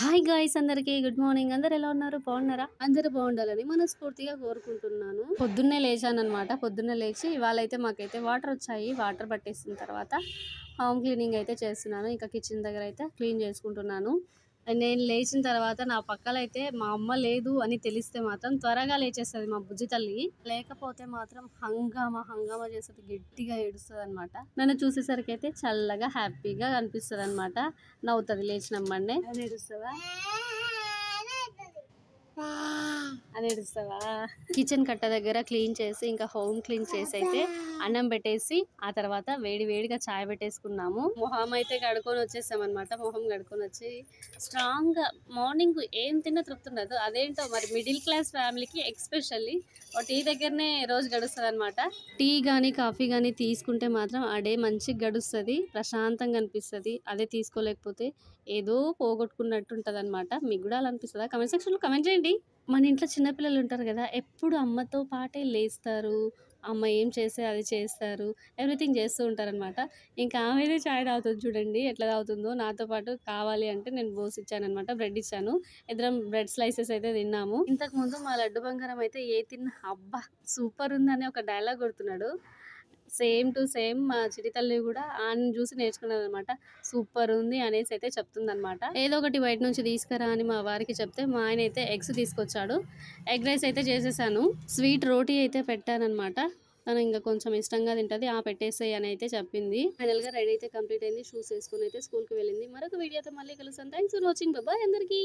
Hi guys అందరికీ good morning. అందరు ఎలా ఉన్నారు? బాగున్నారా? అందరూ బాగుండాలని మనస్ఫూర్తిగా కోరుకుంటున్నాను. పొద్దున్నే లేచానన్నమాట. పొద్దున్నే లేచి ఇవాళైతే మాకైతే వాటర్ వచ్చాయి. వాటర్ పట్టేసిన తర్వాత హోమ్ క్లీనింగ్ అయితే చేస్తున్నాను. ఇంకా కిచెన్ దగ్గర అయితే క్లీన్ చేసుకుంటున్నాను. నేను లేచిన తర్వాత నా పక్కల అయితే మా అమ్మ లేదు అని తెలిస్తే మాత్రం త్వరగా లేచేస్తుంది మా బుజ్జి తల్లి. లేకపోతే మాత్రం హంగామా హంగామా చేస్తుంది, గట్టిగా ఏడుస్తుంది అనమాట. నన్ను చూసేసరికి అయితే చల్లగా హ్యాపీగా అనిపిస్తుంది అనమాట. నవ్వుతుంది లేచినమ్మనే. అని ఏడుస్తావా అని ఏడుస్తావా? కిచెన్ కట్ట దగ్గర క్లీన్ చేసి ఇంకా హోమ్ క్లీన్ చేసి అయితే అన్నం పెట్టేసి ఆ తర్వాత వేడి వేడిగా చాయ్ పెట్టేసుకున్నాము. మొహం అయితే కడుక్కొని వచ్చేసాం అనమాట. మొహం కడుక్కొని వచ్చి స్ట్రాంగ్ గా మార్నింగ్ ఏం తిన్నా తృప్తి ఉండదు. అదేంటో మరి మిడిల్ క్లాస్ ఫ్యామిలీకి ఎక్స్పెషల్లీ టీ దగ్గరనే రోజు గడుస్తుంది అనమాట. టీ గానీ కాఫీ గానీ తీసుకుంటే మాత్రం ఆ డే మంచిగా గడుస్తుంది, ప్రశాంతంగా అనిపిస్తుంది. అదే తీసుకోలేకపోతే ఏదో పోగొట్టుకున్నట్టు ఉంటుంది అనమాట. మీకు కూడా అలా అనిపిస్తుందా? కమెంట్ సెక్షన్ లో కమెంట్ చేయండి. మన ఇంట్లో చిన్నపిల్లలు ఉంటారు కదా, ఎప్పుడు అమ్మతో పాటే లేస్తారు, అమ్మ ఏం చేస్తే అది చేస్తారు, ఎవ్రీథింగ్ చేస్తూ ఉంటారనమాట. ఇంకా ఆమెనే చాయ్ తాగుతుంది చూడండి ఎట్లా తాగుతుందో. నాతో పాటు కావాలి అంటే నేను బోస్ ఇచ్చాను అనమాట, బ్రెడ్ ఇచ్చాను. ఇద్దరం బ్రెడ్ స్లైసెస్ అయితే తిన్నాము. ఇంతకు ముందు మా లడ్డు బంగారం అయితే ఏ తిన్నా అబ్బా సూపర్ ఉందని ఒక డైలాగ్ కొడుతున్నాడు. సేమ్ టు సేమ్ మా చిటి తల్లి కూడా ఆయన చూసి నేర్చుకున్నది అనమాట. సూపర్ ఉంది అనేసి అయితే చెప్తుంది అనమాట. ఏదో ఒకటి బయట నుంచి తీసుకురా అని మా వారికి చెప్తే మా ఆయన అయితే ఎగ్స్ తీసుకొచ్చాడు. ఎగ్ రైస్ అయితే చేసేసాను. స్వీట్ రోటీ అయితే పెట్టానమాట. తను ఇంకా కొంచెం ఇష్టంగా తింటది. పెట్టేసేయి అని అయితే చెప్పింది. ఫైనల్ గా రెడీ అయితే కంప్లీట్ అయింది. షూస్ వేసుకుని అయితే స్కూల్ కి వెళ్ళింది. మరొక వీడియోతో మళ్ళీ కలుస్తాను. Thanks for watching. బాయ్ అందరికి.